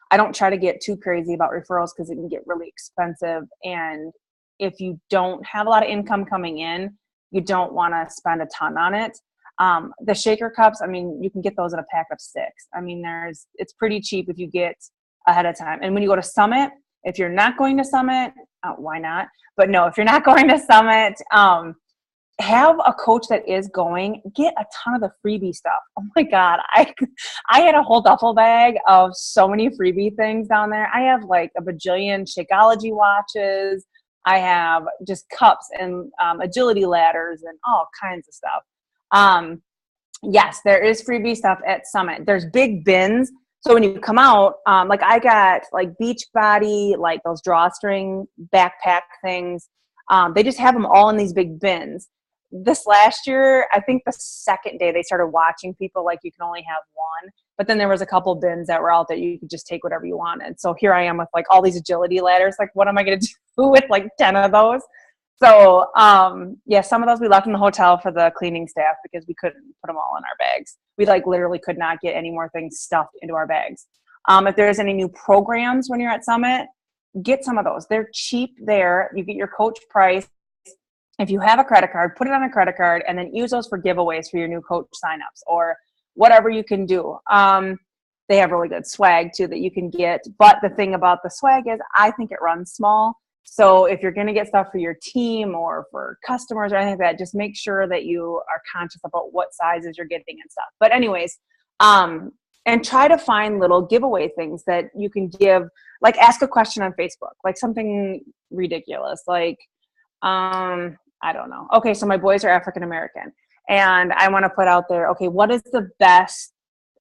I don't try to get too crazy about referrals because it can get really expensive. And if you don't have a lot of income coming in, you don't want to spend a ton on it. The shaker cups, I mean, you can get those in a pack of 6. I mean, it's pretty cheap if you get ahead of time. And when you go to Summit, if you're not going to Summit, why not? But no, if you're not going to Summit, have a coach that is going. Get a ton of the freebie stuff. Oh my God, I had a whole duffel bag of so many freebie things down there. I have like a bajillion Shakeology watches. I have just cups and agility ladders and all kinds of stuff. Yes, there is freebie stuff at Summit. There's big bins. So when you come out, like I got like Beachbody, like those drawstring backpack things. They just have them all in these big bins. This last year, I think the second day they started watching people, like you can only have one, but then there was a couple bins that were out that you could just take whatever you wanted. So here I am with like all these agility ladders. Like, what am I going to do with like 10 of those? So yeah, some of those we left in the hotel for the cleaning staff because we couldn't put them all in our bags. We like literally could not get any more things stuffed into our bags. If there's any new programs when you're at Summit, get some of those. They're cheap there. You get your coach price. If you have a credit card, put it on a credit card and then use those for giveaways for your new coach signups or whatever you can do. They have really good swag too that you can get. But the thing about the swag is I think it runs small. So if you're going to get stuff for your team or for customers or anything like that, just make sure that you are conscious about what sizes you're getting and stuff. But anyways, and try to find little giveaway things that you can give, like ask a question on Facebook, like something ridiculous, like, I don't know. Okay, so my boys are African American, and I want to put out there, okay, what is the best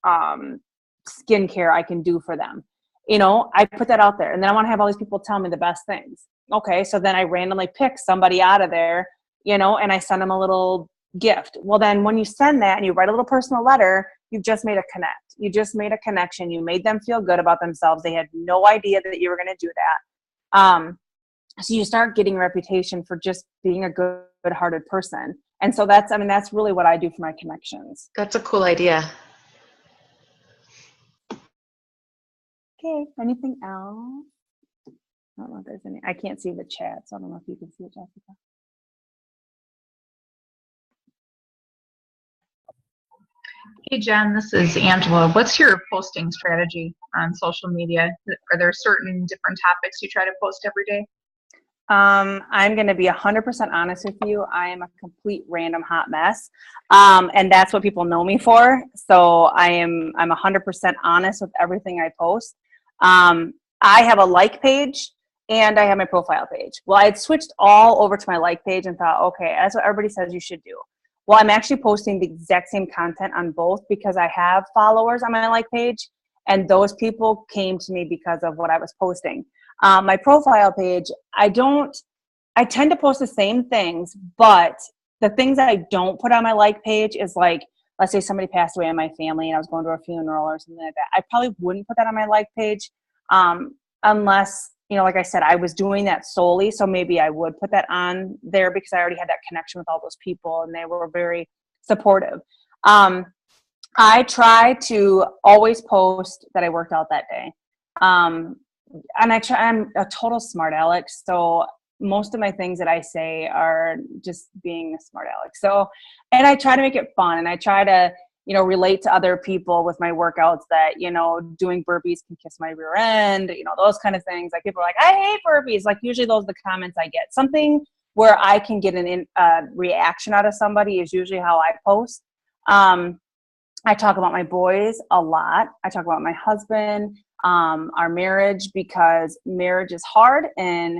skincare I can do for them? I put that out there, and then I want to have all these people tell me the best things. Okay, so then I randomly pick somebody out of there, and I send them a little gift. Well, then when you send that and you write a little personal letter, you've just made a connect. You just made a connection. You made them feel good about themselves. They had no idea that you were going to do that. So you start getting a reputation for just being a good-hearted person. And so that's really what I do for my connections. That's a cool idea. Okay, anything else? I don't know if there's any. I can't see the chat, so I don't know if you can see it, Jessica. Hey, Jen, this is Angela. What's your posting strategy on social media? Are there certain different topics you try to post every day? I'm going to be 100% honest with you. I am a complete random hot mess. And that's what people know me for. So I'm 100% honest with everything I post. I have a like page and I have my profile page. Well, I had switched all over to my like page and thought, okay, that's what everybody says you should do. Well, I'm actually posting the exact same content on both because I have followers on my like page, and those people came to me because of what I was posting. My profile page, I tend to post the same things, but the things that I don't put on my like page is like, let's say somebody passed away in my family and I was going to a funeral or something like that. I probably wouldn't put that on my like page unless, like I said, I was doing that solely. So maybe I would put that on there because I already had that connection with all those people and they were very supportive. I try to always post that I worked out that day. And actually, I'm a total smart aleck. So most of my things that I say are just being a smart aleck. So, and I try to make it fun, and I try to, relate to other people with my workouts that, doing burpees can kiss my rear end, those kind of things. Like people are like, I hate burpees. Like usually those are the comments I get. Something where I can get a reaction out of somebody is usually how I post. I talk about my boys a lot. I talk about my husband, our marriage, because marriage is hard, and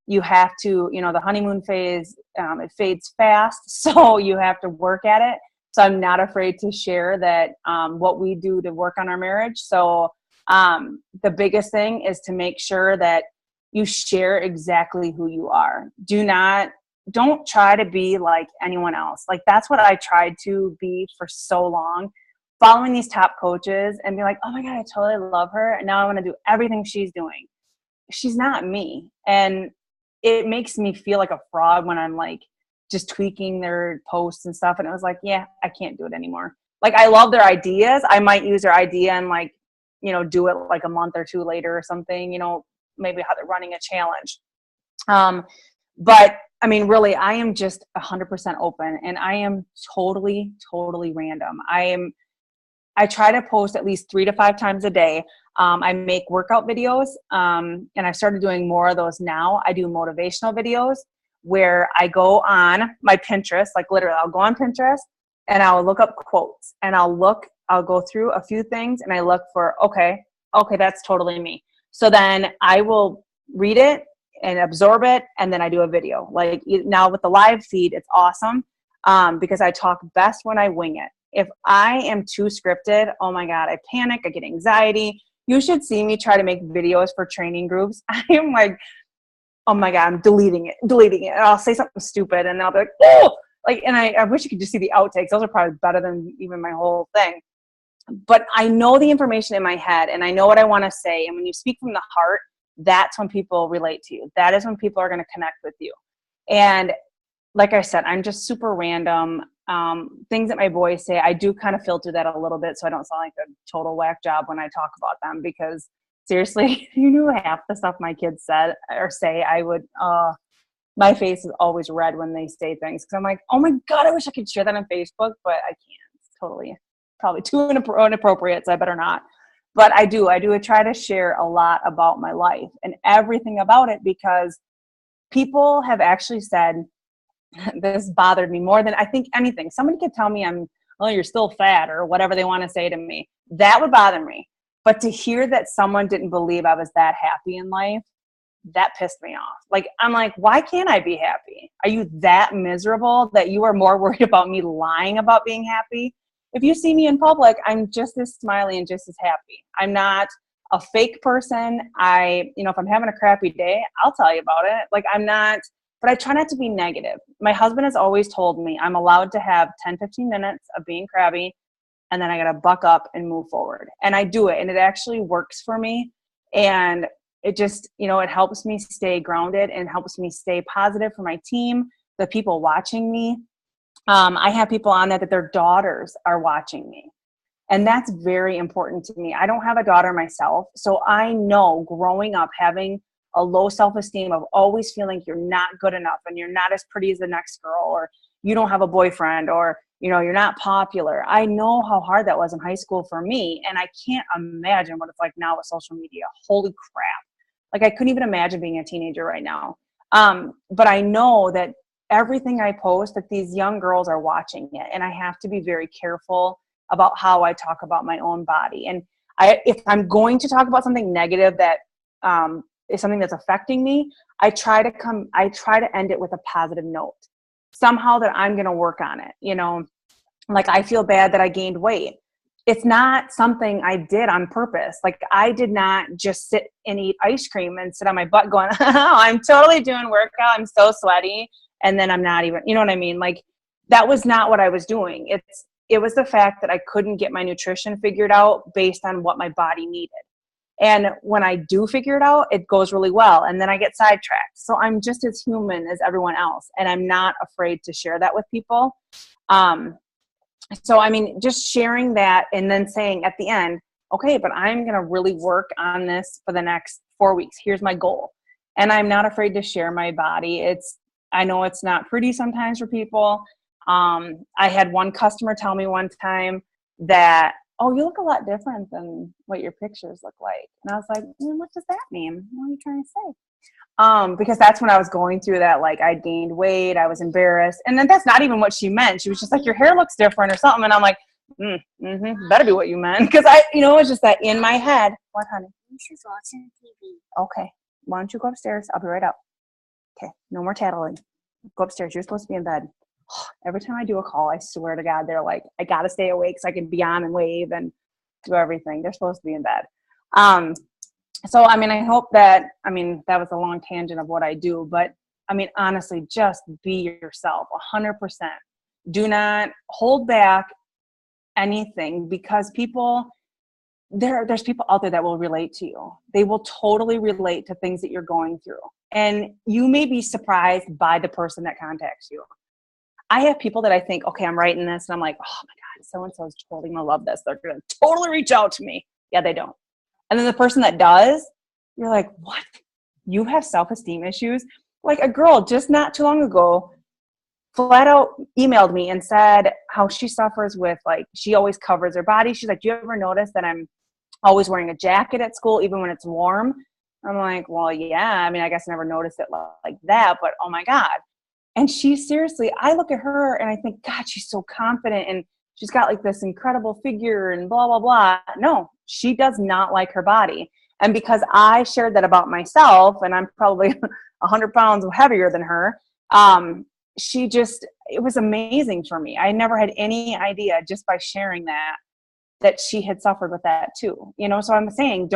you have to, the honeymoon phase, it fades fast. So you have to work at it. So I'm not afraid to share that, what we do to work on our marriage. So the biggest thing is to make sure that you share exactly who you are. Don't try to be like anyone else. Like, that's what I tried to be for so long, following these top coaches and be like, oh my God, I totally love her. And now I want to do everything she's doing. She's not me. And it makes me feel like a fraud when I'm like just tweaking their posts and stuff. And it was like, yeah, I can't do it anymore. Like, I love their ideas. I might use their idea and like, do it like a month or two later or something, maybe how they're running a challenge. But I mean, really, I am just 100% open, and I am totally, totally random. I try to post at least 3 to 5 times a day. I make workout videos, and I've started doing more of those now. I do motivational videos where I go on my Pinterest, like literally I'll go on Pinterest and I'll look up quotes, and I'll go through a few things, and I look for, okay, that's totally me. So then I will read it and absorb it, and then I do a video. Like now with the live feed, it's awesome because I talk best when I wing it. If I am too scripted, oh my God, I panic, I get anxiety. You should see me try to make videos for training groups. I am like, oh my God, I'm deleting it. And I'll say something stupid, and I'll be like, oh, and I wish you could just see the outtakes. Those are probably better than even my whole thing. But I know the information in my head, and I know what I want to say. And when you speak from the heart, that's when people relate to you. That is when people are going to connect with you. And like I said, I'm just super random. Things that my boys say, I do kind of filter that a little bit so I don't sound like a total whack job when I talk about them, because seriously, you knew half the stuff my kids said or say, I would, my face is always red when they say things, because I'm like, oh my God, I wish I could share that on Facebook, but I can't. It's probably too inappropriate, so I better not. But I try to share a lot about my life and everything about it, because people have actually said, this bothered me more than I think anything. Somebody could tell me you're still fat, or whatever they want to say to me. That would bother me. But to hear that someone didn't believe I was that happy in life, that pissed me off. Like, I'm like, why can't I be happy? Are you that miserable that you are more worried about me lying about being happy? If you see me in public, I'm just as smiley and just as happy. I'm not a fake person. If I'm having a crappy day, I'll tell you about it. Like, I'm not, but I try not to be negative. My husband has always told me I'm allowed to have 10, 15 minutes of being crabby, and then I got to buck up and move forward. And I do it, and it actually works for me. And it just, it helps me stay grounded and helps me stay positive for my team, the people watching me. I have people on that their daughters are watching me. And that's very important to me. I don't have a daughter myself. So I know growing up having a low self-esteem of always feeling you're not good enough and you're not as pretty as the next girl, or you don't have a boyfriend, or, you're not popular. I know how hard that was in high school for me. And I can't imagine what it's like now with social media. Holy crap. Like, I couldn't even imagine being a teenager right now. But I know that everything I post, that these young girls are watching it, and I have to be very careful about how I talk about my own body. And if I'm going to talk about something negative that is something that's affecting me, I try to end it with a positive note, somehow that I'm going to work on it. Like, I feel bad that I gained weight. It's not something I did on purpose. Like, I did not just sit and eat ice cream and sit on my butt going, oh, I'm totally doing workout, I'm so sweaty, and then I'm not even, you know what I mean? Like, that was not what I was doing. It was the fact that I couldn't get my nutrition figured out based on what my body needed. And when I do figure it out, it goes really well. And then I get sidetracked. So I'm just as human as everyone else. And I'm not afraid to share that with people. So, I mean, just sharing that and then saying at the end, okay, but I'm going to really work on this for the next 4 weeks. Here's my goal. And I'm not afraid to share my body. I know it's not pretty sometimes for people. I had one customer tell me one time that, oh, you look a lot different than what your pictures look like. And I was like, what does that mean? What are you trying to say? Because that's when I was going through that, like I gained weight, I was embarrassed. And then that's not even what she meant. She was just like, your hair looks different or something. And I'm like, better be what you meant. Because it was just that in my head. What, honey? She's watching TV. Okay. Why don't you go upstairs? I'll be right up. Okay. No more tattling. Go upstairs. You're supposed to be in bed. Every time I do a call, I swear to God, they're like, I got to stay awake so I can be on and wave and do everything. They're supposed to be in bed. So, I mean, I hope that, that was a long tangent of what I do, but honestly, just be yourself 100%. Do not hold back anything, because there's people out there that will relate to you. They will totally relate to things that you're going through. And you may be surprised by the person that contacts you. I have people that I think, okay, I'm writing this, and I'm like, oh my God, so-and-so is totally going to love this. They're going to totally reach out to me. Yeah, they don't. And then the person that does, you're like, what? You have self-esteem issues? Like a girl just not too long ago flat out emailed me and said how she suffers with, like, she always covers her body. She's like, do you ever notice that I'm always wearing a jacket at school, even when it's warm? I'm like, well, yeah. I guess I never noticed it like that, but oh my God. And she seriously, I look at her and I think, God, she's so confident and she's got like this incredible figure and blah, blah, blah. No, she does not like her body. And because I shared that about myself, and I'm probably 100 pounds heavier than her, it was amazing for me. I never had any idea, just by sharing that she had suffered with that too. So I'm saying,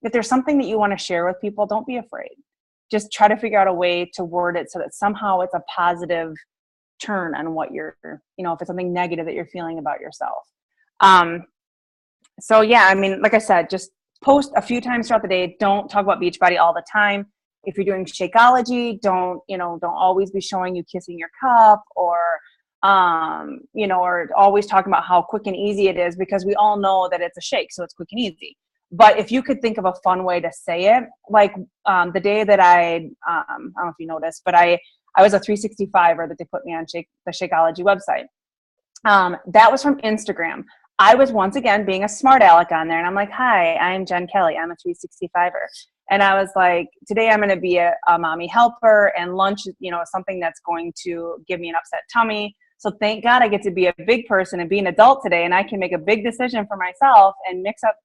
if there's something that you want to share with people, don't be afraid. Just try to figure out a way to word it so that somehow it's a positive turn on what you're, if it's something negative that you're feeling about yourself. So yeah, like I said, just post a few times throughout the day. Don't talk about Beachbody all the time. If you're doing Shakeology, don't always be showing you kissing your cup or always talking about how quick and easy it is, because we all know that it's a shake, so it's quick and easy. But if you could think of a fun way to say it, like the day that I don't know if you noticed, but I was a 365er that they put me on the Shakeology website. That was from Instagram. I was once again being a smart aleck on there, and I'm like, hi, I'm Jen Kelley. I'm a 365er. And I was like, today I'm going to be a mommy helper, and lunch, something that's going to give me an upset tummy. So thank God I get to be a big person and be an adult today, and I can make a big decision for myself and mix up,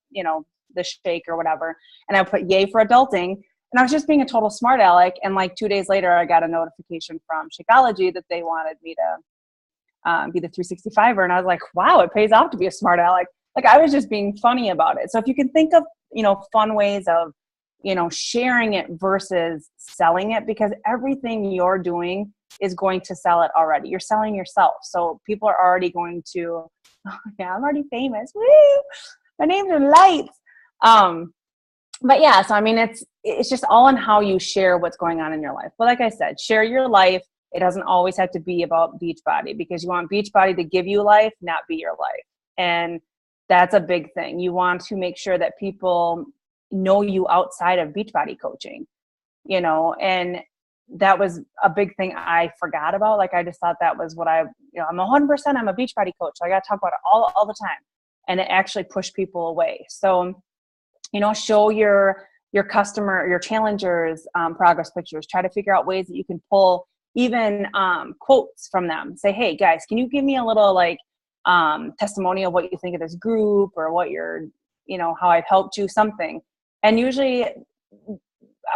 the shake or whatever. And I put yay for adulting. And I was just being a total smart aleck. And like 2 days later, I got a notification from Shakeology that they wanted me to be the 365er. And I was like, wow, it pays off to be a smart aleck. Like, I was just being funny about it. So if you can think of, fun ways of, sharing it versus selling it, because everything you're doing is going to sell it already. You're selling yourself. So people are already going to, oh yeah, I'm already famous. Woo! My name's are lights. But yeah, so it's just all in how you share what's going on in your life. But like I said, share your life. It doesn't always have to be about Beachbody, because you want Beachbody to give you life, not be your life. And that's a big thing. You want to make sure that people know you outside of Beachbody coaching, and that was a big thing I forgot about. Like, I just thought that was what I'm 100%, I'm a Beachbody coach. So I got to talk about it all the time. And it actually pushed people away. So, show your customer, your challengers progress pictures. Try to figure out ways that you can pull even quotes from them. Say, hey guys, can you give me a little testimonial of what you think of this group, or what how I've helped you, something. And usually,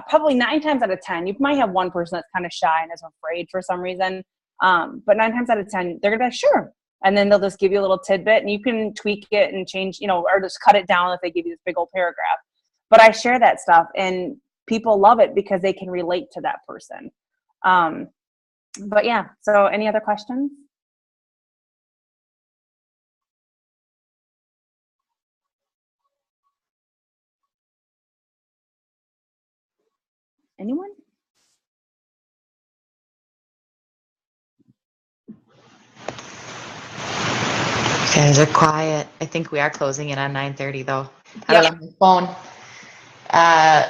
probably 9 times out of 10, you might have one person that's kind of shy and is afraid for some reason. But 9 times out of 10, they're gonna be like, sure. And then they'll just give you a little tidbit, and you can tweak it and change, or just cut it down if they give you this big old paragraph. But I share that stuff, and people love it because they can relate to that person. But yeah, so any other questions? Anyone? You guys are quiet. I think we are closing in on 9:30 though. I Yep. don't know, my phone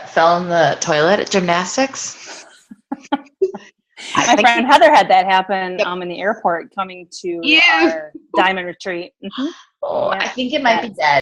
fell in the toilet at gymnastics. My friend Heather had that happen Yep. in the airport coming to Yeah. our diamond retreat. Mm-hmm. Oh, Yeah. I think it might be dead.